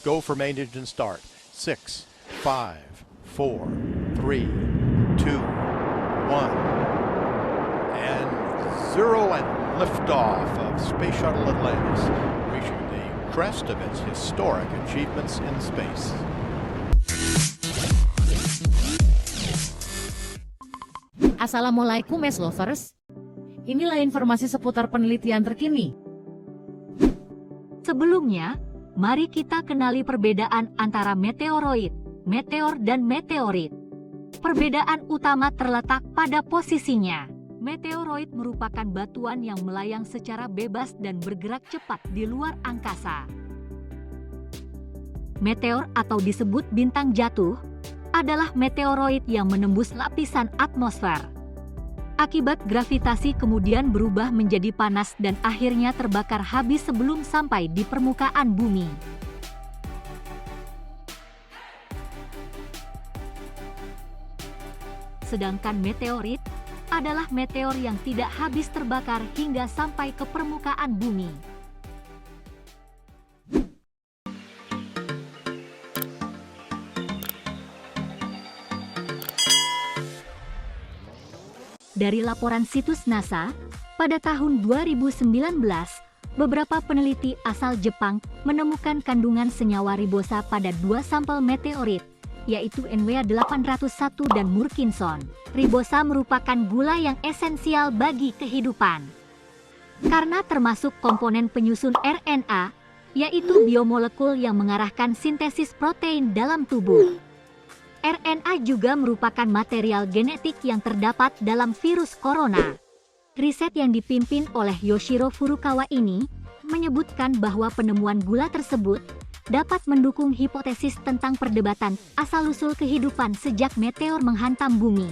Go for main engine start. 6, 5, 4, 3, 2, 1. And 0 and liftoff of Space Shuttle Atlantis, reaching the crest of its historic achievements in space. Assalamualaikum Mes Lovers. Inilah informasi seputar penelitian terkini. Sebelumnya, mari kita kenali perbedaan antara meteoroid, meteor dan meteorit. Perbedaan utama terletak pada posisinya. Meteoroid merupakan batuan yang melayang secara bebas dan bergerak cepat di luar angkasa. Meteor atau disebut bintang jatuh adalah meteoroid yang menembus lapisan atmosfer. Akibat gravitasi kemudian berubah menjadi panas dan akhirnya terbakar habis sebelum sampai di permukaan bumi. Sedangkan meteorit adalah meteor yang tidak habis terbakar hingga sampai ke permukaan bumi. Dari laporan situs NASA, pada tahun 2019, beberapa peneliti asal Jepang menemukan kandungan senyawa ribosa pada 2 sampel meteorit, yaitu NW801 dan Murchison. Ribosa merupakan gula yang esensial bagi kehidupan. Karena termasuk komponen penyusun RNA, yaitu biomolekul yang mengarahkan sintesis protein dalam tubuh. RNA juga merupakan material genetik yang terdapat dalam virus corona. Riset yang dipimpin oleh Yoshiro Furukawa ini menyebutkan bahwa penemuan gula tersebut dapat mendukung hipotesis tentang perdebatan asal-usul kehidupan sejak meteor menghantam bumi.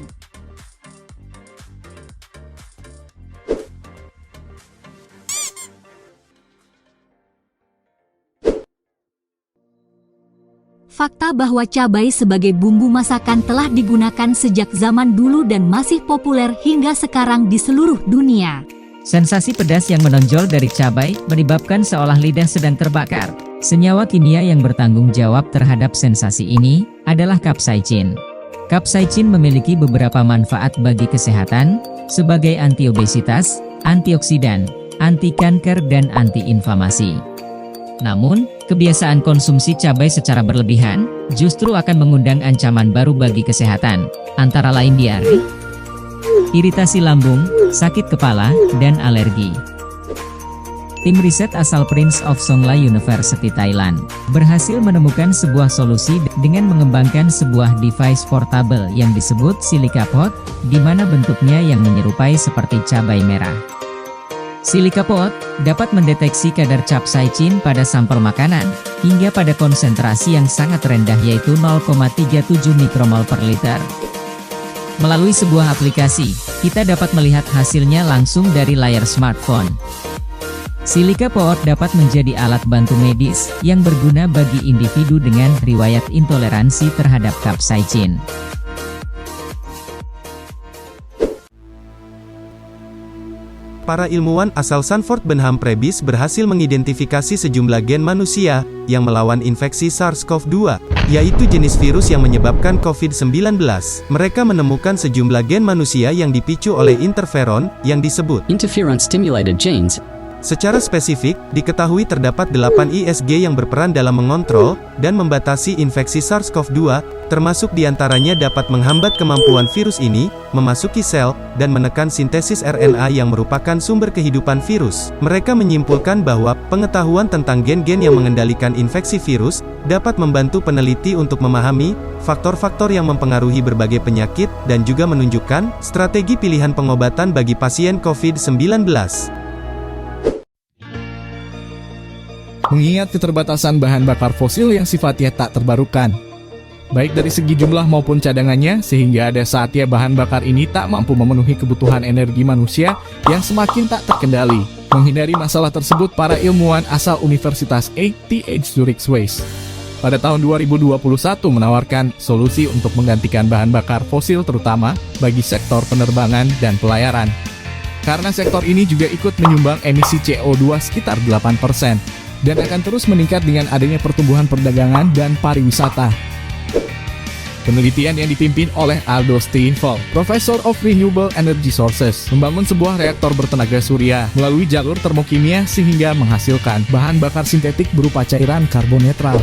Fakta bahwa cabai sebagai bumbu masakan telah digunakan sejak zaman dulu dan masih populer hingga sekarang di seluruh dunia. Sensasi pedas yang menonjol dari cabai menyebabkan seolah lidah sedang terbakar. Senyawa kimia yang bertanggung jawab terhadap sensasi ini adalah capsaicin. Capsaicin memiliki beberapa manfaat bagi kesehatan, sebagai antiobesitas, antioksidan, anti kanker, dan anti-inflamasi. Namun, kebiasaan konsumsi cabai secara berlebihan justru akan mengundang ancaman baru bagi kesehatan, antara lain diare, iritasi lambung, sakit kepala, dan alergi. Tim riset asal Prince of Songkla University Thailand berhasil menemukan sebuah solusi dengan mengembangkan sebuah device portable yang disebut SilicaPod, di mana bentuknya yang menyerupai seperti cabai merah. SilicaPod dapat mendeteksi kadar capsaicin pada sampel makanan, hingga pada konsentrasi yang sangat rendah yaitu 0,37 mikromol per liter. Melalui sebuah aplikasi, kita dapat melihat hasilnya langsung dari layar smartphone. SilicaPod dapat menjadi alat bantu medis yang berguna bagi individu dengan riwayat intoleransi terhadap capsaicin. Para ilmuwan asal Sanford Benham Prebys berhasil mengidentifikasi sejumlah gen manusia yang melawan infeksi SARS-CoV-2, yaitu jenis virus yang menyebabkan COVID-19. Mereka menemukan sejumlah gen manusia yang dipicu oleh interferon yang disebut interferon-stimulated genes. Secara spesifik, diketahui terdapat 8 ISG yang berperan dalam mengontrol dan membatasi infeksi SARS-CoV-2, termasuk diantaranya dapat menghambat kemampuan virus ini memasuki sel dan menekan sintesis RNA yang merupakan sumber kehidupan virus. Mereka menyimpulkan bahwa pengetahuan tentang gen-gen yang mengendalikan infeksi virus dapat membantu peneliti untuk memahami faktor-faktor yang mempengaruhi berbagai penyakit dan juga menunjukkan strategi pilihan pengobatan bagi pasien COVID-19. Mengingat keterbatasan bahan bakar fosil yang sifatnya tak terbarukan, baik dari segi jumlah maupun cadangannya, sehingga ada saatnya bahan bakar ini tak mampu memenuhi kebutuhan energi manusia yang semakin tak terkendali. Menghindari masalah tersebut, para ilmuwan asal Universitas ETH Zurich Swiss pada tahun 2021 menawarkan solusi untuk menggantikan bahan bakar fosil terutama bagi sektor penerbangan dan pelayaran. Karena sektor ini juga ikut menyumbang emisi CO2 sekitar 8%. dan akan terus meningkat dengan adanya pertumbuhan perdagangan dan pariwisata. Penelitian yang dipimpin oleh Aldo Steinfeld, Professor of Renewable Energy Sources, membangun sebuah reaktor bertenaga surya melalui jalur termokimia sehingga menghasilkan bahan bakar sintetik berupa cairan karbon netral.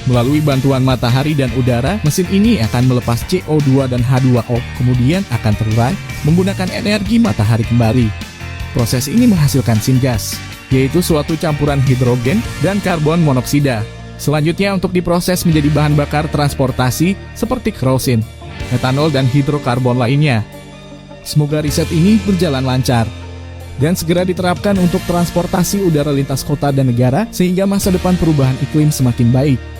Melalui bantuan matahari dan udara, mesin ini akan melepas CO2 dan H2O, kemudian akan terurai menggunakan energi matahari kembali. Proses ini menghasilkan syngas, yaitu suatu campuran hidrogen dan karbon monoksida. Selanjutnya untuk diproses menjadi bahan bakar transportasi seperti kerosin, etanol dan hidrokarbon lainnya. Semoga riset ini berjalan lancar dan segera diterapkan untuk transportasi udara lintas kota dan negara sehingga masa depan perubahan iklim semakin baik.